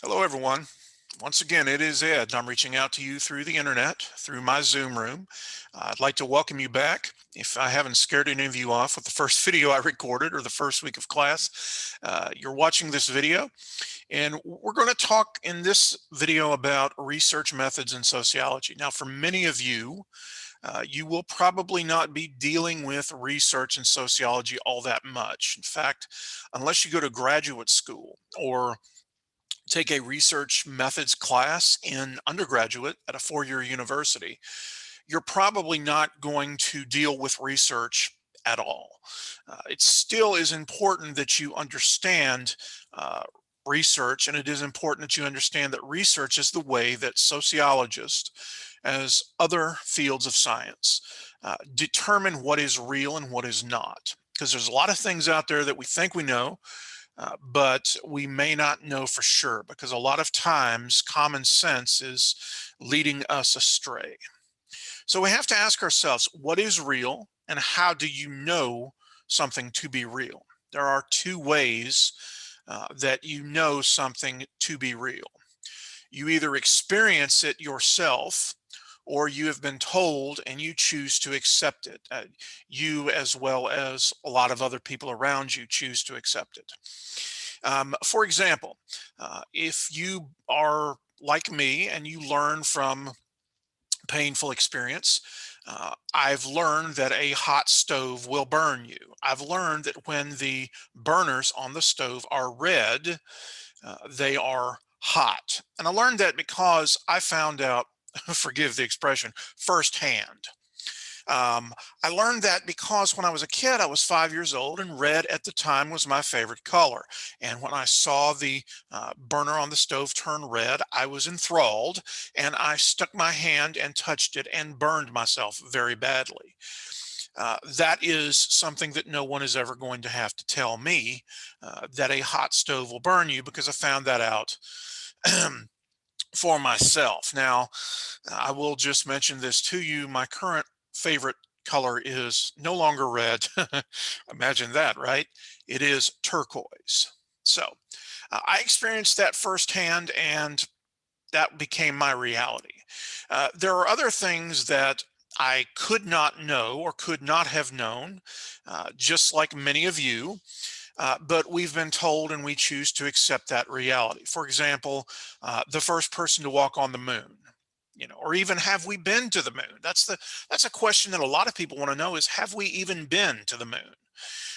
Hello, everyone. Once again, it is Ed, and I'm reaching out to you through the internet, through my Zoom room. I'd like to welcome you back. If I haven't scared any of you off with the first video I recorded or the first week of class, you're watching this video, and we're going to talk in this video about research methods in sociology. Now, for many of you, you will probably not be dealing with research in sociology all that much. In fact, unless you go to graduate school or take a research methods class in undergraduate at a four-year university, you're probably not going to deal with research at all. It still is important that you understand uh, research, and it is important that you understand that research is the way that sociologists, as other fields of science, determine what is real and what is not. Because there's a lot of things out there that we think we know, but we may not know for sure because a lot of times common sense is leading us astray. So we have to ask ourselves, what is real and how do you know something to be real? There are two ways that you know something to be real. You either experience it yourself or you have been told and you choose to accept it. You, as well as a lot of other people around you, choose to accept it. For example, if you are like me and you learn from painful experience, I've learned that a hot stove will burn you. I've learned that when the burners on the stove are red, they are hot. And I learned that because I found out, forgive the expression, firsthand. I learned that because when I was a kid, I was 5 years old, and red at the time was my favorite color. And when I saw the burner on the stove turn red, I was enthralled, and I stuck my hand and touched it and burned myself very badly. That is something that no one is ever going to have to tell me, that a hot stove will burn you, because I found that out for myself. Now, I will just mention this to you. My current favorite color is no longer red. Imagine that, right? It is turquoise. So I experienced that firsthand, and that became my reality. There are other things that I could not know or could not have known, just like many of you, but we've been told and we choose to accept that reality. For example, the first person to walk on the moon, or even have we been to the moon? That's a question that a lot of people want to know, is have we even been to the moon?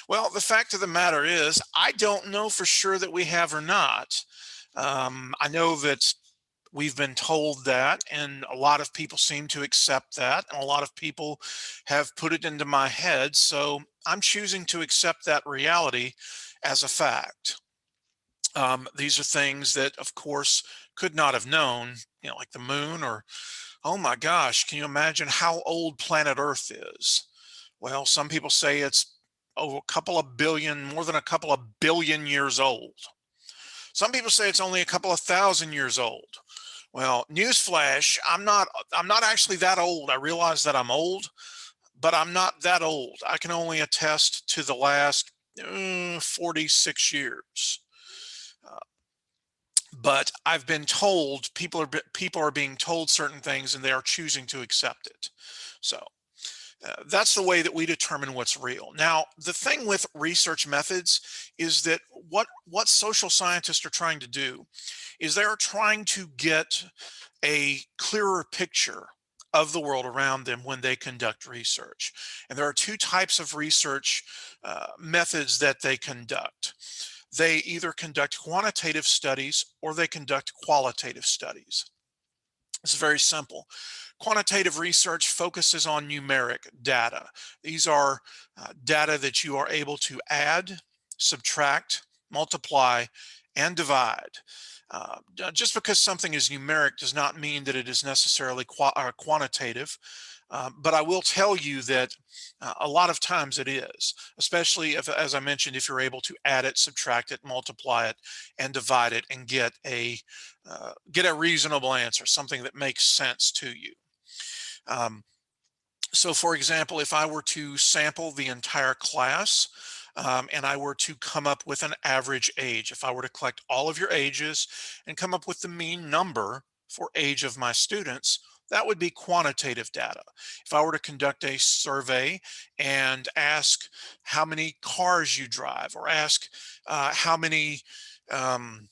Well, the fact of the matter is, I don't know for sure that we have or not. I know that we've been told that, and a lot of people seem to accept that, and a lot of people have put it into my head. So I'm choosing to accept that reality as a fact. These are things that, of course, could not have known, like the moon, or, oh my gosh, can you imagine how old planet Earth is? Well, some people say it's a couple of billion, more than a couple of billion years old. Some people say it's only a couple of thousand years old. Well, newsflash, I'm not actually that old. I realize that I'm old, but I'm not that old. I can only attest to the last 46 years. Uh, but I've been told, people are being told certain things and they are choosing to accept it. So that's the way that we determine what's real. Now, the thing with research methods is that what social scientists are trying to do is they're trying to get a clearer picture of the world around them when they conduct research. And there are two types of research methods that they conduct. They either conduct quantitative studies or they conduct qualitative studies. It's very simple. Quantitative research focuses on numeric data. These are data that you are able to add, subtract, multiply, and divide. Just because something is numeric does not mean that it is necessarily quantitative. But I will tell you that a lot of times it is, especially if, as I mentioned, if you're able to add it, subtract it, multiply it, and divide it, and get a reasonable answer, something that makes sense to you. Um, so, for example, if I were to sample the entire class, and I were to come up with an average age, if I were to collect all of your ages and come up with the mean number for age of my students, that would be quantitative data. If I were to conduct a survey and ask how many cars you drive, or ask how many um,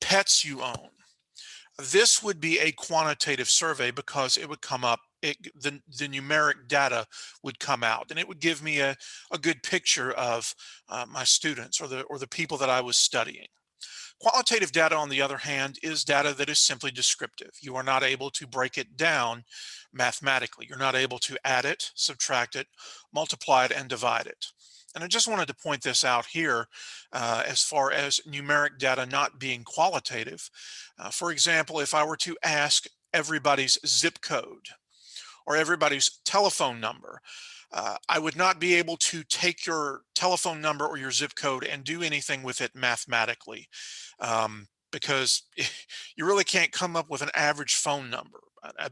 pets you own, this would be a quantitative survey because it would come up, the numeric data would come out, and it would give me a good picture of my students, or the people that I was studying. Qualitative data, on the other hand, is data that is simply descriptive. You are not able to break it down mathematically. You're not able to add it, subtract it, multiply it, and divide it. And I just wanted to point this out here as far as numeric data not being qualitative. For example, if I were to ask everybody's zip code or everybody's telephone number, I would not be able to take your telephone number or your zip code and do anything with it mathematically, because you really can't come up with an average phone number,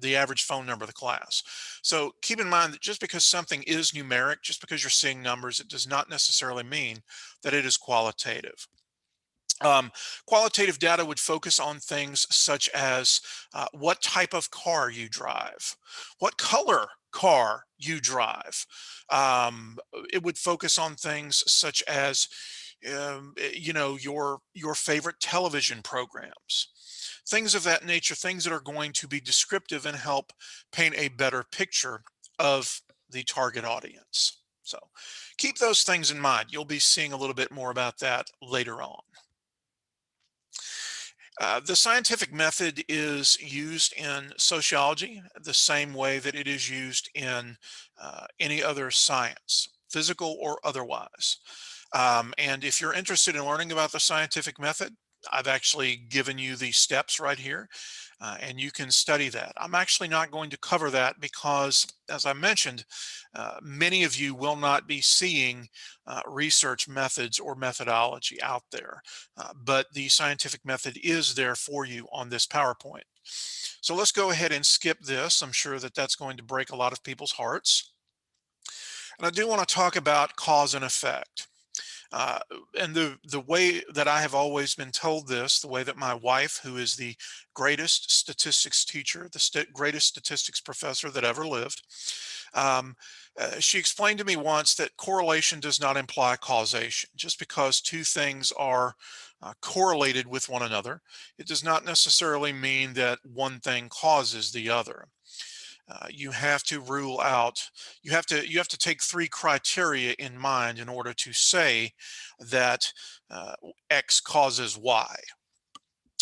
the average phone number of the class. So keep in mind that just because something is numeric, just because you're seeing numbers, it does not necessarily mean that it is qualitative. Um, Qualitative data would focus on things such as what type of car you drive, what color car you drive. It would focus on things such as, your favorite television programs, things of that nature, things that are going to be descriptive and help paint a better picture of the target audience. So keep those things in mind. You'll be seeing a little bit more about that later on. The scientific method is used in sociology the same way that it is used in any other science, physical or otherwise. And if you're interested in learning about the scientific method, I've actually given you the steps right here, and you can study that. I'm actually not going to cover that because, as I mentioned, many of you will not be seeing research methods or methodology out there, but the scientific method is there for you on this PowerPoint. So let's go ahead and skip this. I'm sure that that's going to break a lot of people's hearts. And I do want to talk about cause and effect. Uh, and the way that I have always been told this, the way that my wife, who is the greatest statistics teacher, the greatest statistics professor that ever lived, um, she explained to me once that correlation does not imply causation. Just because two things are correlated with one another, it does not necessarily mean that one thing causes the other. You have to rule out, you have to take three criteria in mind in order to say that X causes Y.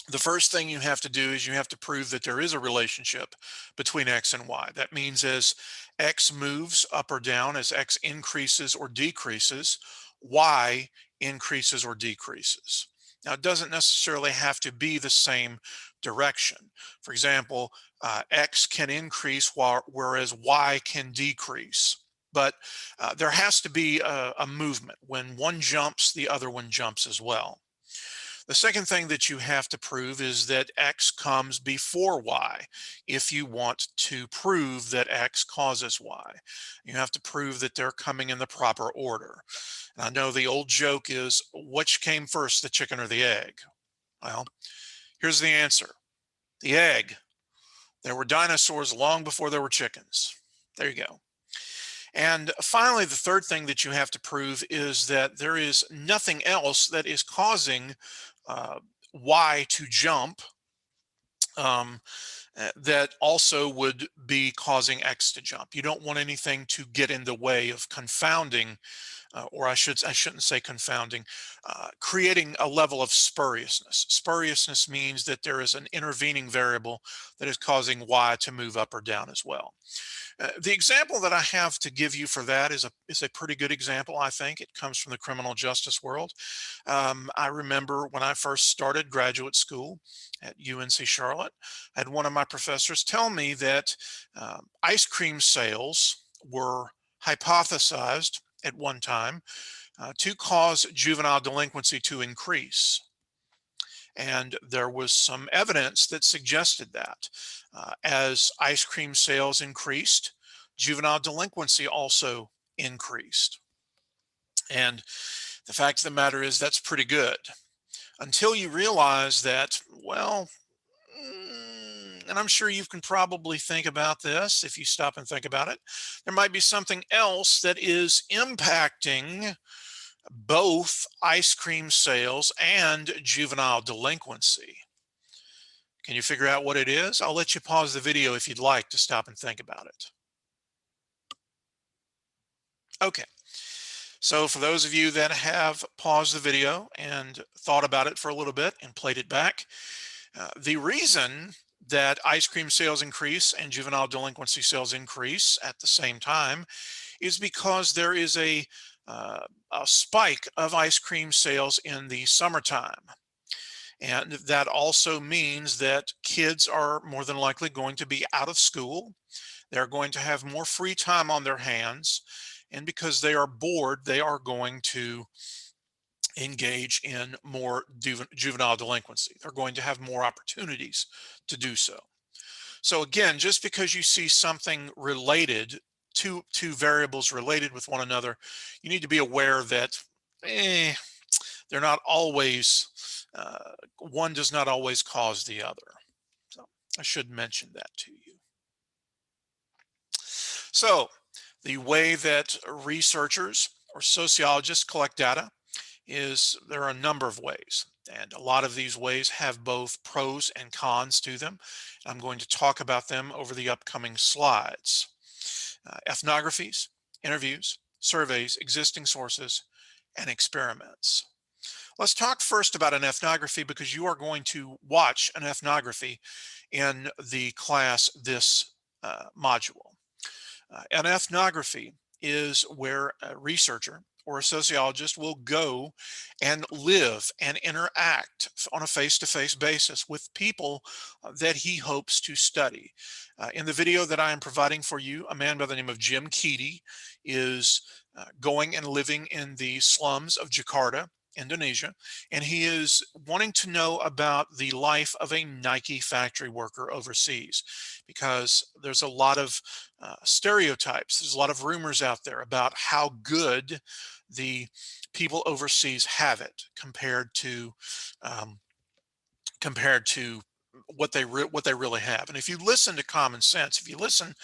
The first thing you have to do is you have to prove that there is a relationship between X and Y. That means as X moves up or down, as X increases or decreases, Y increases or decreases. Now, it doesn't necessarily have to be the same direction. For example, X can increase whereas Y can decrease. But there has to be a movement. When one jumps, the other one jumps as well. The second thing that you have to prove is that X comes before Y. If you want to prove that X causes Y, you have to prove that they're coming in the proper order. And I know the old joke is, which came first, the chicken or the egg? Well, here's the answer. The egg. There were dinosaurs long before there were chickens. There you go. And finally, the third thing that you have to prove is that there is nothing else that is causing uh, Y to jump, um, that also would be causing X to jump. You don't want anything to get in the way of confounding, or I shouldn't say confounding, creating a level of spuriousness. Spuriousness means that there is an intervening variable that is causing Y to move up or down as well. The example that I have to give you for that is a pretty good example, I think. It comes from the criminal justice world. I remember when I first started graduate school at UNC Charlotte, I had one of my professors tell me that ice cream sales were hypothesized at one time to cause juvenile delinquency to increase. And there was some evidence that suggested that as ice cream sales increased, juvenile delinquency also increased. And the fact of the matter is that's pretty good until you realize that, well, and I'm sure you can probably think about this if you stop and think about it, there might be something else that is impacting both ice cream sales and juvenile delinquency. Can you figure out what it is? I'll let you pause the video if you'd like to stop and think about it. Okay. So for those of you that have paused the video and thought about it for a little bit and played it back, the reason that ice cream sales increase and juvenile delinquency sales increase at the same time is because there is a spike of ice cream sales in the summertime. And that also means that kids are more than likely going to be out of school. They're going to have more free time on their hands. And because they are bored, they are going to engage in more juvenile delinquency. They're going to have more opportunities to do so. So again, just because you see something related, two variables related with one another, you need to be aware that they're not always, one does not always cause the other. So I should mention that to you. So the way that researchers or sociologists collect data is there are a number of ways. And a lot of these ways have both pros and cons to them. I'm going to talk about them over the upcoming slides. Ethnographies, interviews, surveys, existing sources, and experiments. Let's talk first about an ethnography because you are going to watch an ethnography in the class this module. An ethnography is where a researcher or a sociologist will go and live and interact on a face-to-face basis with people that he hopes to study. In the video that I am providing for you, a man by the name of Jim Keedy is going and living in the slums of Jakarta, Indonesia, and he is wanting to know about the life of a Nike factory worker overseas because there's a lot of stereotypes. There's a lot of rumors out there about how good the people overseas have it um, compared to what they really have. And if you listen to common sense, if you listen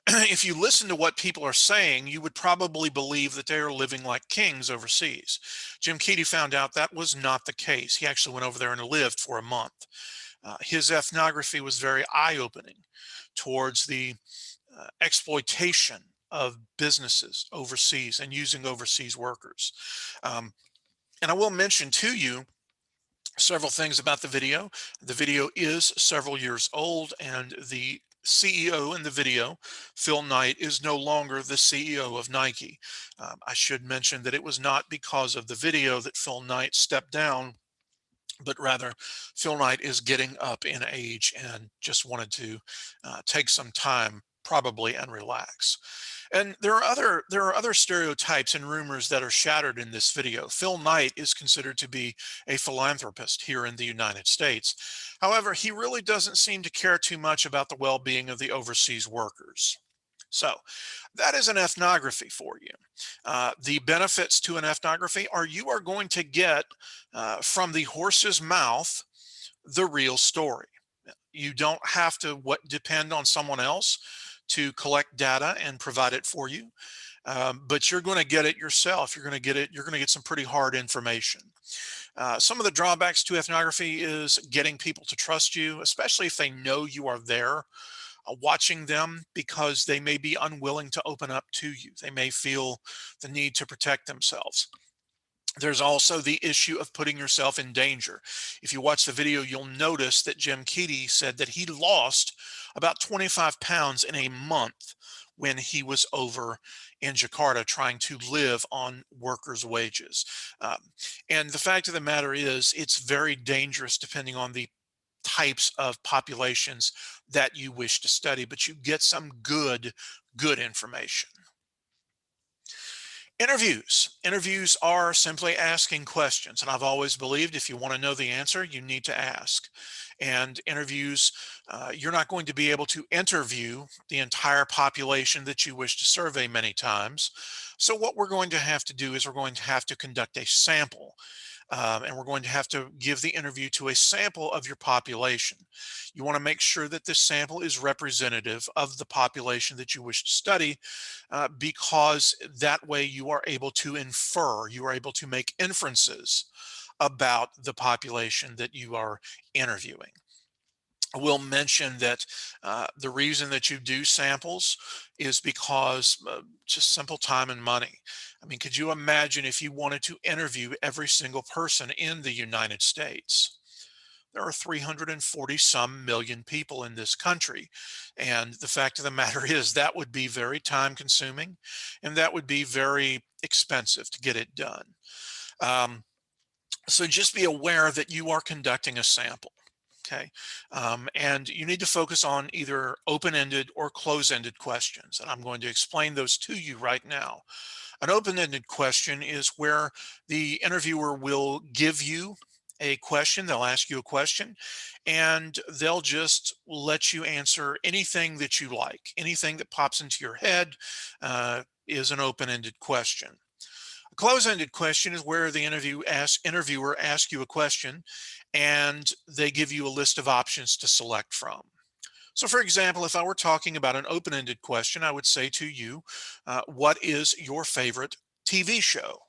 if you listen to what people are saying, you would probably believe that they are living like kings overseas. Jim Keedy found out that was not the case. He actually went over there and lived for a month. His ethnography was very eye-opening towards the exploitation of businesses overseas and using overseas workers. Um, and I will mention to you several things about the video. The video is several years old, and the CEO in the video, Phil Knight, is no longer the CEO of Nike. I should mention that it was not because of the video that Phil Knight stepped down, but rather Phil Knight is getting up in age and just wanted to take some time probably and relax. And there are other stereotypes and rumors that are shattered in this video. Phil Knight is considered to be a philanthropist here in the United States. However, he really doesn't seem to care too much about the well-being of the overseas workers. So that is an ethnography for you. The benefits to an ethnography are you are going to get from the horse's mouth the real story. You don't have to depend on someone else to collect data and provide it for you, but you're going to get it yourself. You're going to get it. You're going to get some pretty hard information. Some of the drawbacks to ethnography is getting people to trust you, especially if they know you are there watching them, because they may be unwilling to open up to you. They may feel the need to protect themselves. There's also the issue of putting yourself in danger. If you watch the video, you'll notice that Jim Keedy said that he lost about 25 pounds in a month when he was over in Jakarta trying to live on workers' wages. Um, and the fact of the matter is, it's very dangerous depending on the types of populations that you wish to study, but you get some good information. Interviews are simply asking questions. And I've always believed if you want to know the answer, you need to ask. And interviews, you're not going to be able to interview the entire population that you wish to survey many times. So what we're going to have to do is we're going to have to conduct a sample. And we're going to have to give the interview to a sample of your population. You want to make sure that this sample is representative of the population that you wish to study, because that way you are able to infer, you are able to make inferences about the population that you are interviewing. I will mention that the reason that you do samples is because just simple time and money. I mean, could you imagine if you wanted to interview every single person in the United States? There are 340 some million people in this country. And the fact of the matter is that would be very time consuming and that would be very expensive to get it done. Um, so just be aware that you are conducting a sample. Okay. And you need to focus on either open-ended or close-ended questions. And I'm going to explain those to you right now. An open-ended question is where the interviewer will give you a question, they'll ask you a question, and they'll just let you answer anything that you like. Anything that pops into your head is an open-ended question. A close-ended question is where the interviewer asks you a question and they give you a list of options to select from. So for example, if I were talking about an open-ended question, I would say to you, what is your favorite TV show?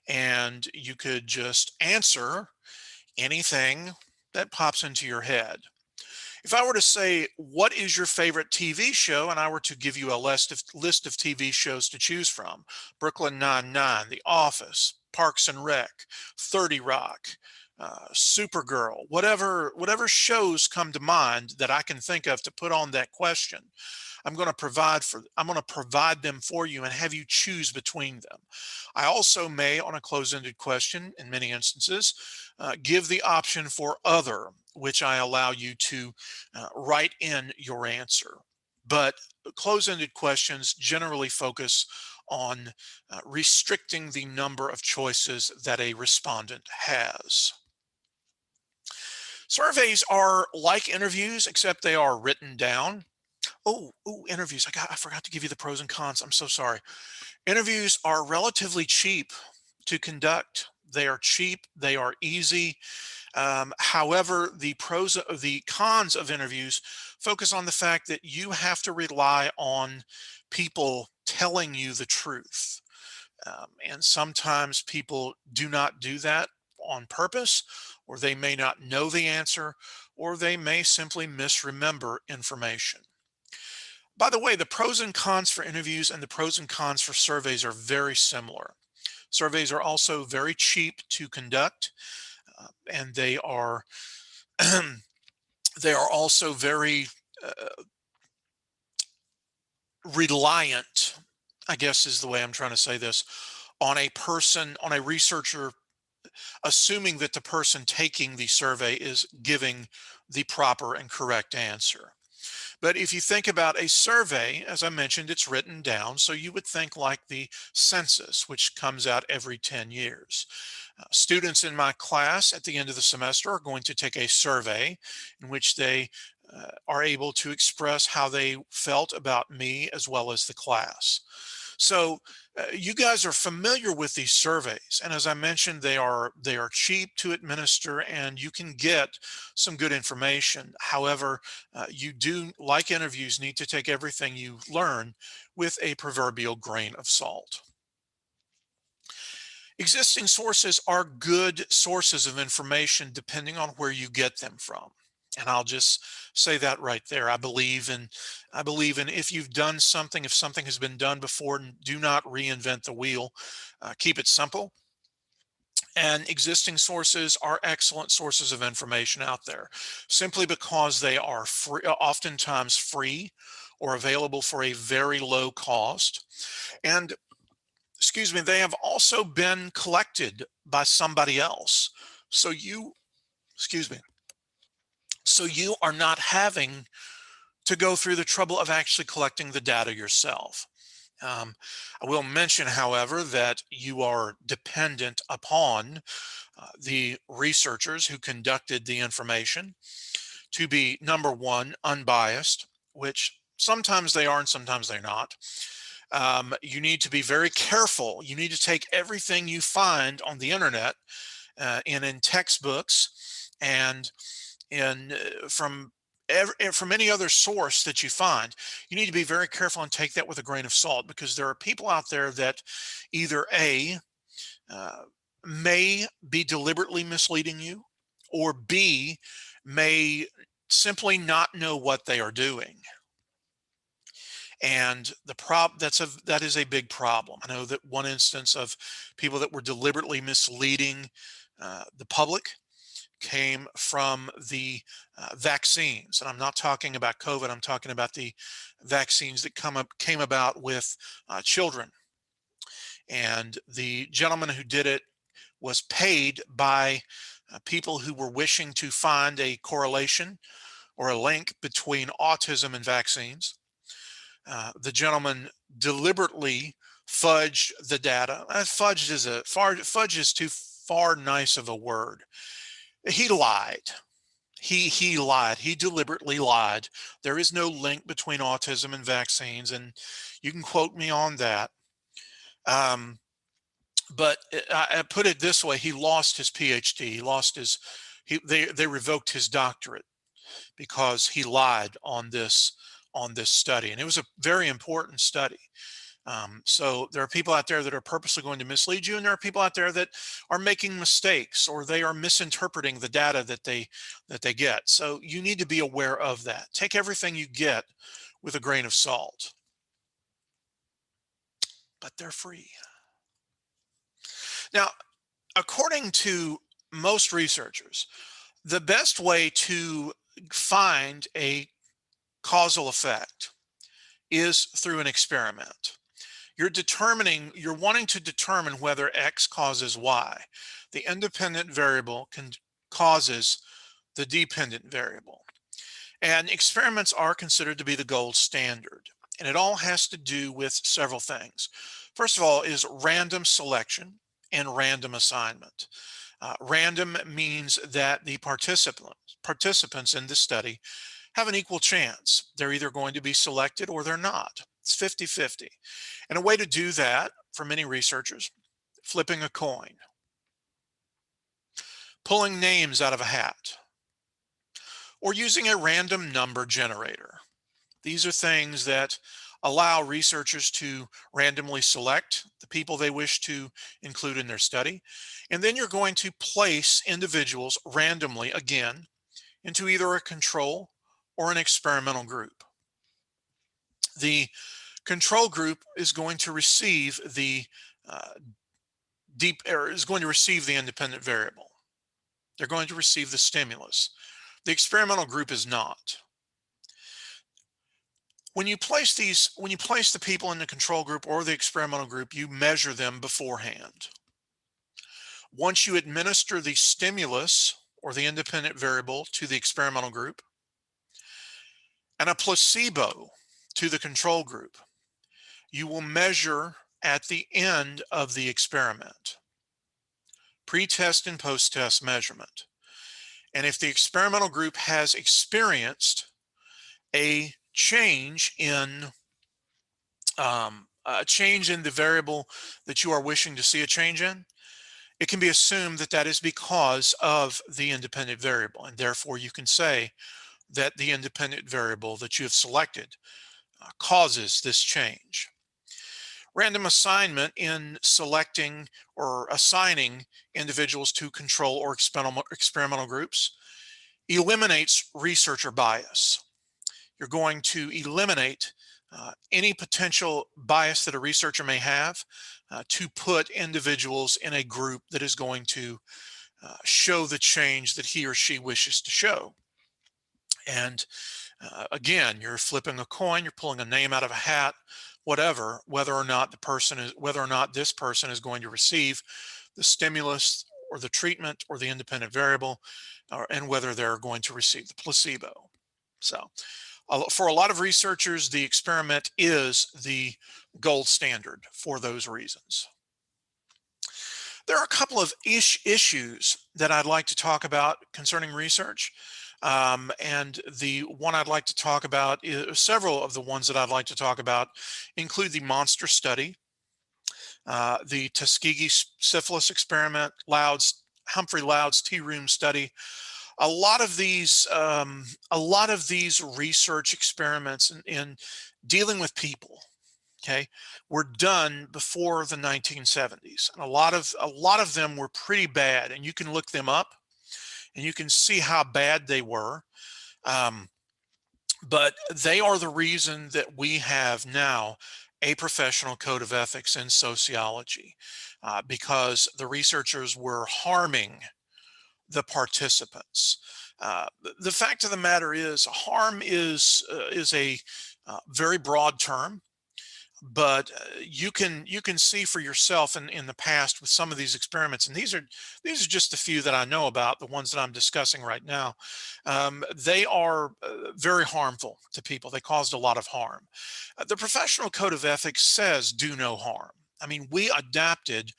And you could just answer anything that pops into your head. If I were to say, what is your favorite TV show? And I were to give you a list of TV shows to choose from: Brooklyn Nine-Nine, The Office, Parks and Rec, 30 Rock, Supergirl, whatever shows come to mind that I can think of to put on that question, I'm going to provide them for you and have you choose between them. I also may, on a close-ended question, in many instances, give the option for other, which I allow you to write in your answer. But close-ended questions generally focus on restricting the number of choices that a respondent has. Surveys are like interviews, except they are written down. Interviews. I forgot to give you the pros and cons. I'm so sorry. Interviews are relatively cheap to conduct. They are cheap. They are easy. However, the cons of interviews focus on the fact that you have to rely on people telling you the truth. And sometimes people do not do that on purpose, or they may not know the answer, or they may simply misremember information. By the way, the pros and cons for interviews and the pros and cons for surveys are very similar. Surveys are also very cheap to conduct, and they are they are also very reliant, I guess is the way I'm trying to say this, on a researcher, assuming that the person taking the survey is giving the proper and correct answer. But if you think about a survey, as I mentioned, it's written down. So you would think like the census, which comes out every 10 years. Students in my class at the end of the semester are going to take a survey in which they are able to express how they felt about me as well as the class. So you guys are familiar with these surveys, and as I mentioned, they are cheap to administer, and you can get some good information. However, you do, like interviews, need to take everything you learn with a proverbial grain of salt. Existing sources are good sources of information depending on where you get them from. And I'll just say that right there. I believe in if you've done something, if something has been done before, do not reinvent the wheel. Keep it simple. And existing sources are excellent sources of information out there, simply because they are free, oftentimes free or available for a very low cost. And excuse me, they have also been collected by somebody else. So excuse me, so you are not having to go through the trouble of actually collecting the data yourself. Um, I will mention, however, that you are dependent upon the researchers who conducted the information to be, number one, unbiased, which sometimes they are and sometimes they're not. You need to be very careful. You need to take everything you find on the internet and in textbooks and in from any other source that you find. You need to be very careful and take that with a grain of salt, because there are people out there that either uh, may be deliberately misleading you, or B, may simply not know what they are doing. And that is a big problem. I know that one instance of people that were deliberately misleading the public came from the vaccines, and I'm not talking about COVID. I'm talking about the vaccines that came about with children. And the gentleman who did it was paid by people who were wishing to find a correlation or a link between autism and vaccines. The gentleman deliberately fudged the data. Fudge is too far nice of a word. He lied. He lied. He deliberately lied. There is no link between autism and vaccines, and you can quote me on that. Um, but I put it this way: he lost his PhD. He lost his. They revoked his doctorate because he lied on this study, and it was a very important study. So there are people out there that are purposely going to mislead you, and there are people out there that are making mistakes, or they are misinterpreting the data that they get. So you need to be aware of that. Take everything you get with a grain of salt, but they're free. Now, according to most researchers, the best way to find a causal effect is through an experiment. You're wanting to determine whether X causes Y. The independent variable causes the dependent variable. And experiments are considered to be the gold standard. And it all has to do with several things. First of all is random selection and random assignment. Random means that the participants in the study have an equal chance. They're either going to be selected or they're not. It's 50-50. And a way to do that for many researchers, flipping a coin, pulling names out of a hat, or using a random number generator. These are things that allow researchers to randomly select the people they wish to include in their study. And then you're going to place individuals randomly again into either a control or an experimental group. The control group is going to receive the uh, is going to receive the independent variable. They're going to receive the stimulus. The experimental group is not. When you place the people in the control group or the experimental group, you measure them beforehand. Once you administer the stimulus or the independent variable to the experimental group and a placebo to the control group, you will measure at the end of the experiment, pre-test and post-test measurement. And if the experimental group has experienced a change in the variable that you are wishing to see a change in, it can be assumed that that is because of the independent variable, and therefore you can say that the independent variable that you have selected causes this change. Random assignment in selecting or assigning individuals to control or experimental groups eliminates researcher bias. You're going to eliminate any potential bias that a researcher may have to put individuals in a group that is going to show the change that he or she wishes to show. And again, you're flipping a coin, you're pulling a name out of a hat, whatever, whether or not this person is going to receive the stimulus or the treatment or the independent variable, and whether they're going to receive the placebo. So For a lot of researchers, the experiment is the gold standard for those reasons. There are a couple of issues that I'd like to talk about concerning research. And the one I'd like to talk about is several of the ones that I'd like to talk about include the monster study, the Tuskegee syphilis experiment, Humphrey Loud's tea room study. A lot of these research experiments in dealing with people, okay, were done before the 1970s, and a lot of them were pretty bad, and you can look them up and you can see how bad they were. Um, but they are the reason that we have now a professional code of ethics in sociology, because the researchers were harming the participants. The fact of the matter is, harm is a very broad term, but you can see for yourself in the past with some of these experiments, and these are just a few that I know about, the ones that I'm discussing right now. They are very harmful to people. They caused a lot of harm. The professional code of ethics says do no harm. I mean, we adapted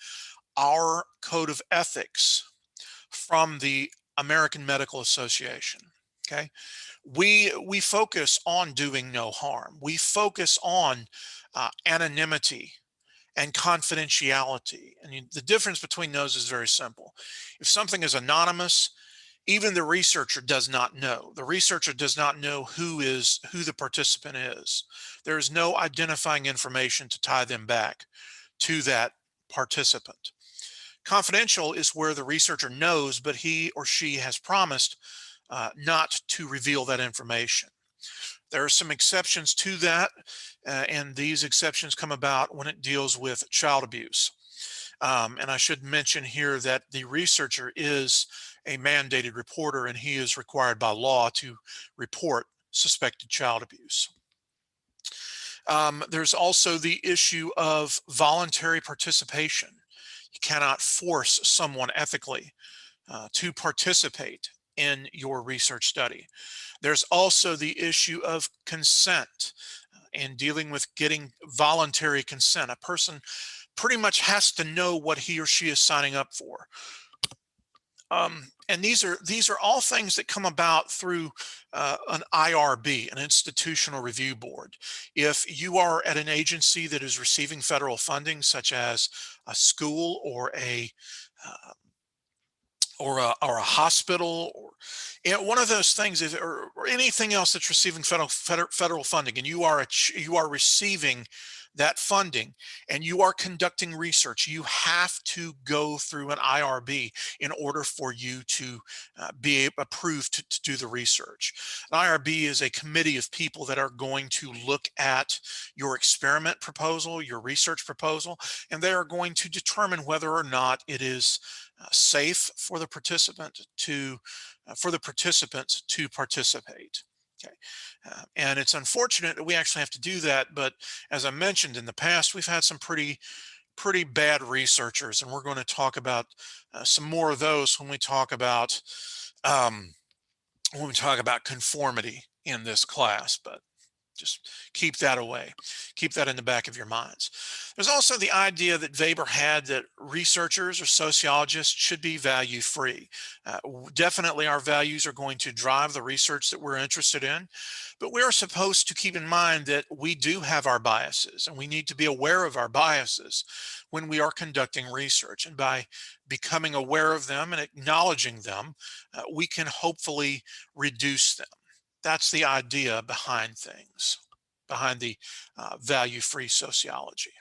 our code of ethics from the American Medical Association. Okay, we focus on doing no harm. We focus on anonymity and confidentiality. And the difference between those is very simple. If something is anonymous, even the researcher does not know. The researcher does not know who the participant is. There is no identifying information to tie them back to that participant. Confidential is where the researcher knows, but he or she has promised not to reveal that information. There are some exceptions to that, and these exceptions come about when it deals with child abuse. And I should mention here that the researcher is a mandated reporter, and he is required by law to report suspected child abuse. There's also the issue of voluntary participation. You cannot force someone ethically to participate in your research study. There's also the issue of consent and dealing with getting voluntary consent. A person pretty much has to know what he or she is signing up for. And these are all things that come about through an IRB, an institutional review board. If you are at an agency that is receiving federal funding, such as a school uh, or a hospital, or one of those things, or anything else that's receiving federal funding, and you are receiving that funding and you are conducting research, you have to go through an IRB in order for you to be approved to do the research. An IRB is a committee of people that are going to look at your experiment proposal, your research proposal, and they are going to determine whether or not it is safe for the participants to participate. Okay, and it's unfortunate that we actually have to do that, but as I mentioned in the past, we've had some pretty bad researchers, and we're going to talk about some more of those um, when we talk about conformity in this class. But just keep that away. Keep that in the back of your minds. There's also the idea that Weber had that researchers or sociologists should be value free. Definitely our values are going to drive the research that we're interested in, but we are supposed to keep in mind that we do have our biases, and we need to be aware of our biases when we are conducting research. And by becoming aware of them and acknowledging them, we can hopefully reduce them. That's the idea behind things, behind the value-free sociology.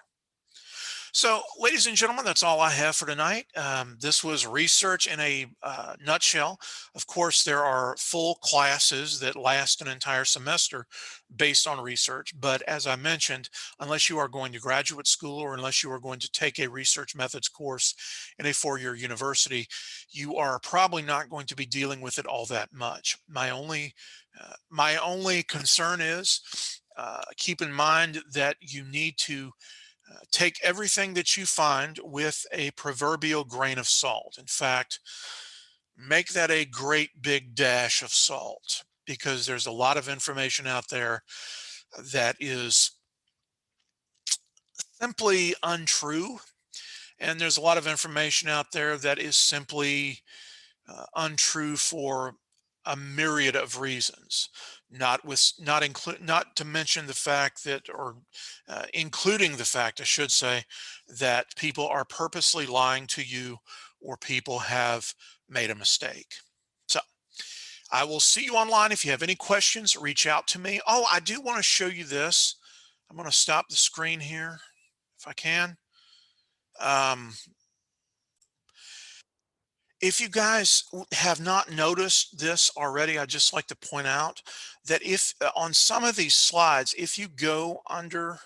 So, ladies and gentlemen, that's all I have for tonight. This was research in a nutshell. Of course, there are full classes that last an entire semester based on research. But as I mentioned, unless you are going to graduate school or unless you are going to take a research methods course in a four-year university, you are probably not going to be dealing with it all that much. My only concern is keep in mind that you need to take everything that you find with a proverbial grain of salt. In fact, make that a great big dash of salt. because there's a lot of information out there that is simply untrue. And there's a lot of information out there that is simply untrue for a myriad of reasons. Not to mention the fact that, or including the fact, I should say, that people are purposely lying to you or people have made a mistake. So I will see you online. If you have any questions, reach out to me. Oh, I do want to show you this. I'm going to stop the screen here if I can. Um, If you guys have not noticed this already, I'd just like to point out that if on some of these slides, if you go under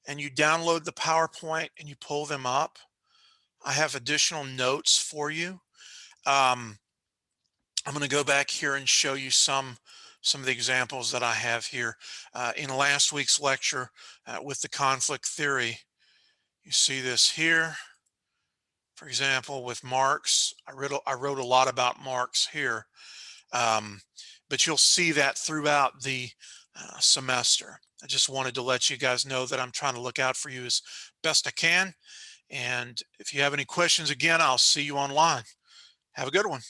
and you download the PowerPoint and you pull them up, I have additional notes for you. Um, I'm going to go back here and show you some of the examples that I have here. In last week's lecture with the conflict theory, you see this here. For example, with Marx, I wrote a lot about Marx here. Um, but you'll see that throughout the semester. I just wanted to let you guys know that I'm trying to look out for you as best I can. And if you have any questions, again, I'll see you online. Have a good one.